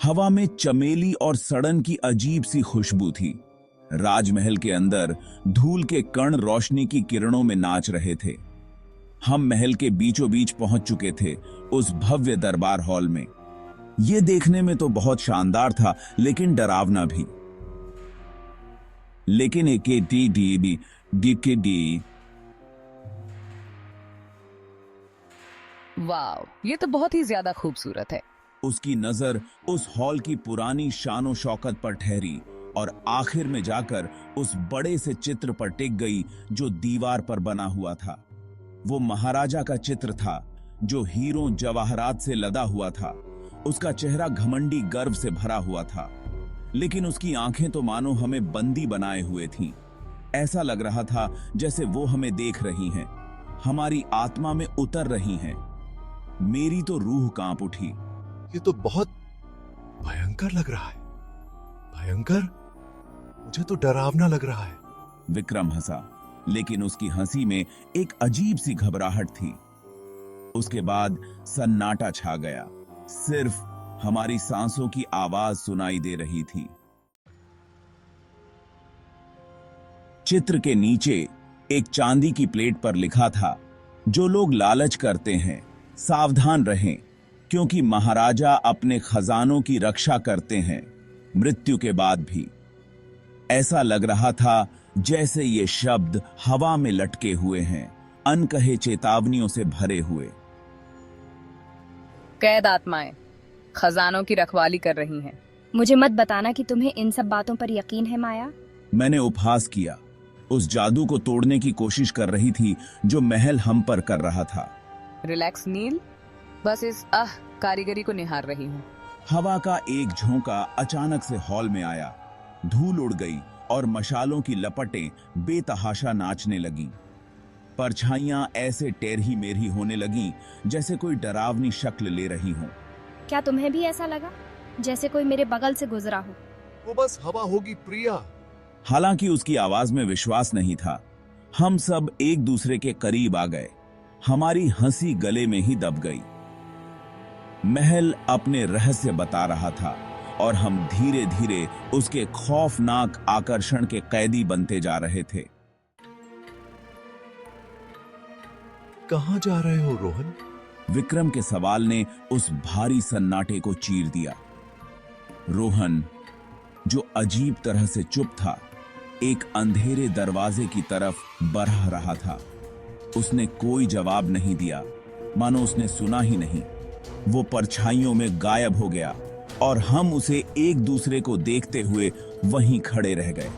हवा में चमेली और सड़न की अजीब सी खुशबू थी। राजमहल के अंदर धूल के कण रोशनी की किरणों में नाच रहे थे। हम महल के बीचों बीच पहुंच चुके थे, उस भव्य दरबार हॉल में। यह देखने में तो बहुत शानदार था, लेकिन डरावना भी। लेकिन वाव, ये तो बहुत ही ज्यादा खूबसूरत है। उसकी नजर उस हॉल की पुरानी शानो शौकत पर ठहरी और आखिर में जाकर उस बड़े से चित्र पर टिक गई जो दीवार पर बना हुआ था। वो महाराजा का चित्र था जो हीरों जवाहरात से लदा हुआ था। उसका चेहरा घमंडी गर्व से भरा हुआ था, लेकिन उसकी आंखें तो मानो हमें बंदी बनाए हुए थीं। ऐसा लग रहा था जैसे वो हमें देख रही हैं, हमारी आत्मा में उतर रही हैं। मेरी तो रूह कांप उठी। ये तो बहुत भयंकर लग रहा है। भयंकर? मुझे तो डरावना लग रहा है। विक्रम हंसा, लेकिन उसकी हंसी में एक अजीब सी घबराहट थी। उसके बाद सन्नाटा छा गया। सिर्फ हमारी सांसों की आवाज सुनाई दे रही थी। चित्र के नीचे एक चांदी की प्लेट पर लिखा था, जो लोग लालच करते हैं सावधान रहें, क्योंकि महाराजा अपने खजानों की रक्षा करते हैं मृत्यु के बाद भी। ऐसा लग रहा था जैसे ये शब्द हवा में लटके हुए हैं, अनकहे चेतावनियों से भरे हुए। कैद आत्माएं खजानों की रखवाली कर रही हैं। मुझे मत बताना कि तुम्हें इन सब बातों पर यकीन है माया। मैंने उपहास किया। उस जादू को तोड़ने की कोशिश कर रही थी जो महल हम पर कर रहा था। रिलैक्स नील, बस इस कारीगरी को निहार रही हूँ। हवा का एक झोंका अचानक से हॉल में आया। धूल उड़ गई और मशालों की लपटें बेतहाशा नाचने लगीं। परछाइयां ऐसे टेढ़ी मेढ़ी होने लगीं जैसे कोई डरावनी शक्ल ले रही हो। क्या तुम्हें भी ऐसा लगा जैसे कोई मेरे बगल से गुजरा हो? वो बस हवा होगी प्रिया। हालांकि उसकी आवाज में विश्वास नहीं था। हम सब एक दूसरे के करीब आ गए। हमारी हंसी गले में ही दब गई। महल अपने रहस्य बता रहा था और हम धीरे धीरे उसके खौफनाक आकर्षण के कैदी बनते जा रहे थे। कहां जा रहे हो रोहन? विक्रम के सवाल ने उस भारी सन्नाटे को चीर दिया। रोहन, जो अजीब तरह से चुप था, एक अंधेरे दरवाजे की तरफ बढ़ रहा था। उसने कोई जवाब नहीं दिया, मानो उसने सुना ही नहीं। वो परछाइयों में गायब हो गया और हम उसे एक दूसरे को देखते हुए वहीं खड़े रह गए।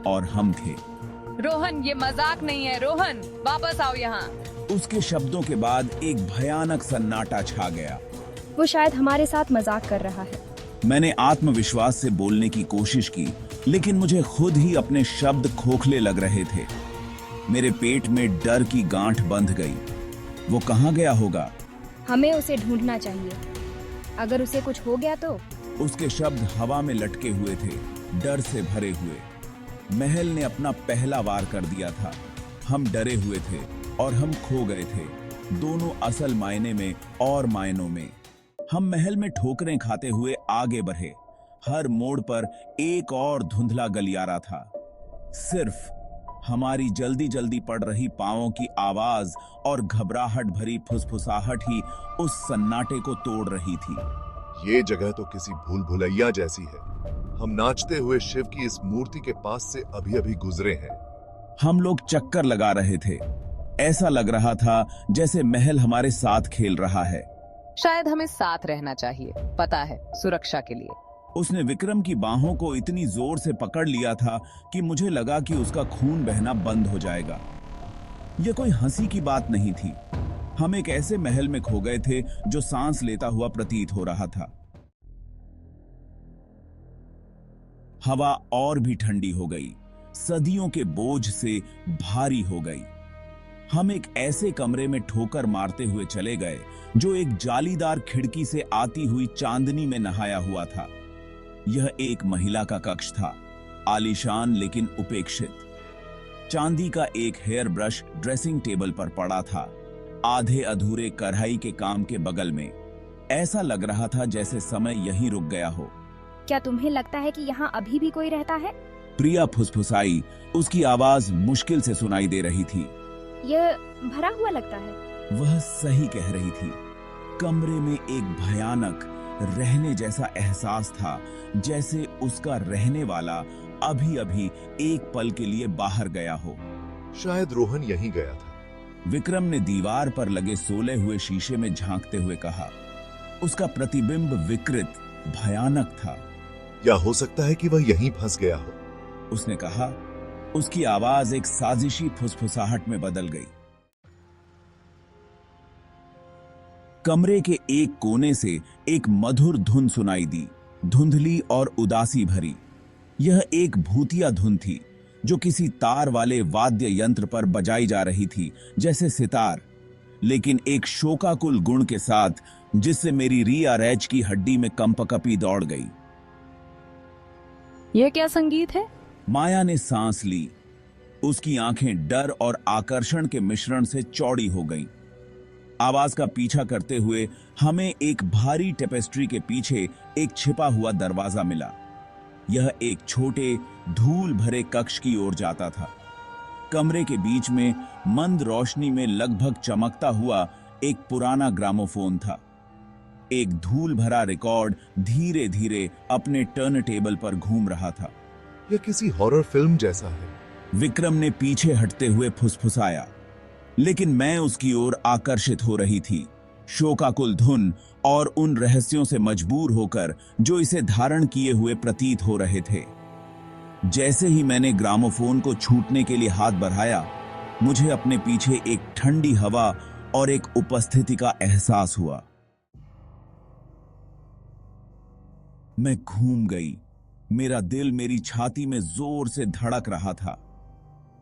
और हम थे। रोहन, ये मजाक नहीं है। रोहन, वापस आओ यहाँ। उसके शब्दों के बाद एक भयानक सन्नाटा छा गया। वो शायद हमारे साथ मजाक कर रहा है। मैंने आत्मविश्वास से बोलने की कोशिश की, लेकिन मुझे खुद ही अपने शब्द खोखले लग रहे थे। मेरे पेट में डर की गांठ बंध गई। वो कहाँ गया होगा? हमें उसे ढूंढना चाहिए। अगर उसे कुछ हो गया तो? उसके शब्द हवा में लटके हुए थे, डर से भरे हुए। महल ने अपना पहला वार कर दिया था। हम डरे हुए थे और हम खो गए थे, दोनों असल मायने में और मायनों में। हम महल में ठोकरें खाते हुए आगे बढ़े। हर मोड़ पर एक और धुंधला गलियारा था। सिर्फ हमारी जल्दी जल्दी पड़ रही पांवों की आवाज और घबराहट भरी फुसफुसाहट ही उस सन्नाटे को तोड़ रही थी। ये जगह तो किसी भूल भुलैया जैसी है। हम नाचते हुए शिव की इस मूर्ति के पास से अभी अभी गुजरे हैं। हम लोग चक्कर लगा रहे थे। ऐसा लग रहा था जैसे महल हमारे साथ खेल रहा है। शायद हमें साथ रहना चाहिए, पता है, सुरक्षा के लिए। उसने विक्रम की बाहों को इतनी जोर से पकड़ लिया था कि मुझे लगा कि उसका खून बहना बंद हो जाएगा। यह कोई हंसी की बात नहीं थी। हम एक ऐसे महल में खो गए थे जो सांस लेता हुआ प्रतीत हो रहा था। हवा और भी ठंडी हो गई, सदियों के बोझ से भारी हो गई। हम एक ऐसे कमरे में ठोकर मारते हुए चले गए जो एक जालीदार खिड़की से आती हुई चांदनी में नहाया हुआ था। यह एक महिला का कक्ष था, आलीशान लेकिन उपेक्षित। चांदी का एक हेयर ब्रश ड्रेसिंग टेबल पर पड़ा था, आधे अधूरे कढ़ाई के काम के बगल में। ऐसा लग रहा था जैसे समय यहीं रुक गया हो। क्या तुम्हें लगता है कि यहाँ अभी भी कोई रहता है? प्रिया फुसफुसाई। उसकी आवाज मुश्किल से सुनाई दे रही थी। यह भरा हुआ लगता है। वह सही कह रही थी। कमरे में एक भयानक रहने जैसा एहसास था, जैसे उसका रहने वाला अभी अभी एक पल के लिए बाहर गया हो। शायद रोहन यहीं गया था। विक्रम ने दीवार पर लगे सोले हुए शीशे में झांकते हुए कहा। उसका प्रतिबिंब विकृत, भयानक था। या हो सकता है कि वह यहीं फंस गया हो। उसने कहा। उसकी आवाज एक साजिशी फुसफुसाहट में बदल गई। कमरे के एक कोने से एक मधुर धुन सुनाई दी, धुंधली और उदासी भरी। यह एक भूतिया धुन थी जो किसी तार वाले वाद्य यंत्र पर बजाई जा रही थी, जैसे सितार, लेकिन एक शोकाकुल गुण के साथ जिससे मेरी रिया रैच की हड्डी में कंपकपी दौड़ गई। यह क्या संगीत है? माया ने सांस ली। उसकी आंखें डर और आकर्षण के मिश्रण से चौड़ी हो गईं। आवाज का पीछा करते हुए हमें एक भारी टेपेस्ट्री के पीछे एक छिपा हुआ दरवाजा मिला। यह एक छोटे धूल भरे कक्ष की ओर जाता था। कमरे के बीच में मंद रोशनी में लगभग चमकता हुआ एक पुराना ग्रामोफोन था। एक धूल भरा रिकॉर्ड धीरे धीरे अपने टर्न टेबल पर घूम रहा था। यह किसी हॉरर फिल्म जैसा है। विक्रम ने पीछे हटते हुए फुसफुसाया, लेकिन मैं उसकी ओर आकर्षित हो रही थी, शोकाकुल धुन और उन रहस्यों से मजबूर होकर जो इसे धारण किए हुए प्रतीत हो रहे थे। जैसे ही मैंने ग्रामोफोन को छूटने के लिए हाथ बढ़ाया, मुझे अपने पीछे एक ठंडी हवा और एक उपस्थिति का एहसास हुआ। मैं घूम गई। मेरा दिल मेरी छाती में जोर से धड़क रहा था।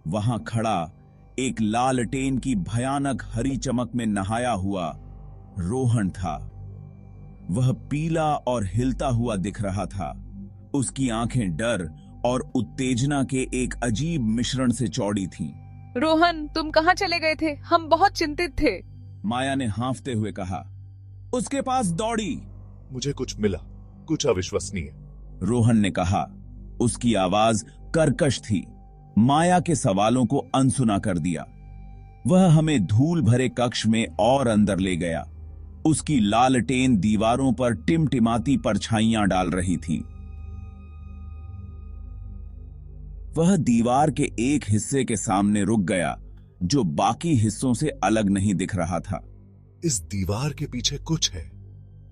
वहां खड़ा एक लालटेन की भयानक हरी चमक में नहाया हुआ रोहन था। वह पीला और हिलता हुआ दिख रहा था। उसकी आंखें डर और उत्तेजना के एक अजीब मिश्रण से चौड़ी थीं। रोहन, तुम कहाँ चले गए थे? हम बहुत चिंतित थे। माया ने हांफते हुए कहा। उसके पास दौड़ी। मुझे कुछ मिला, कुछ अविश्वसनीय। रोहन ने कहा। उसकी आवाज कर्कश थी, माया के सवालों को अनसुना कर दिया। वह हमें धूल भरे कक्ष में और अंदर ले गया। उसकी लालटेन दीवारों पर टिमटिमाती परछाइयां डाल रही थी। वह दीवार के एक हिस्से के सामने रुक गया जो बाकी हिस्सों से अलग नहीं दिख रहा था। इस दीवार के पीछे कुछ है।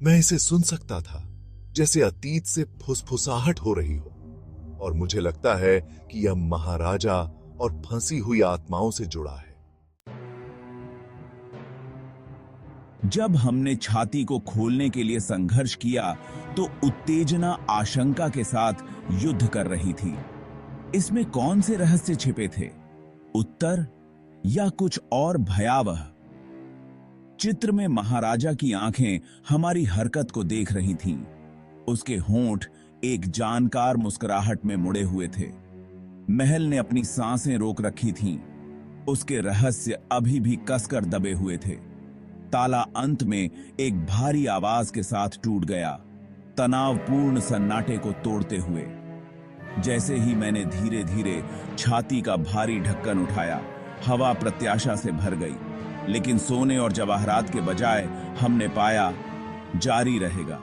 मैं इसे सुन सकता था, जैसे अतीत से फुसफुसाहट हो रही हो, और मुझे लगता है कि यह महाराजा और फंसी हुई आत्माओं से जुड़ा है। जब हमने छाती को खोलने के लिए संघर्ष किया तो उत्तेजना आशंका के साथ युद्ध कर रही थी। इसमें कौन से रहस्य छिपे थे? उत्तर या कुछ और भयावह? चित्र में महाराजा की आंखें हमारी हरकत को देख रही थीं। उसके होंठ एक जानकार मुस्कुराहट में मुड़े हुए थे। महल ने अपनी सांसें रोक रखी थीं। उसके रहस्य अभी भी कसकर दबे हुए थे। ताला अंत में एक भारी आवाज के साथ टूट गया, तनावपूर्ण सन्नाटे को तोड़ते हुए। जैसे ही मैंने धीरे धीरे छाती का भारी ढक्कन उठाया, हवा प्रत्याशा से भर गई, लेकिन सोने और जवाहरात के बजाय हमने पाया जारी रहेगा।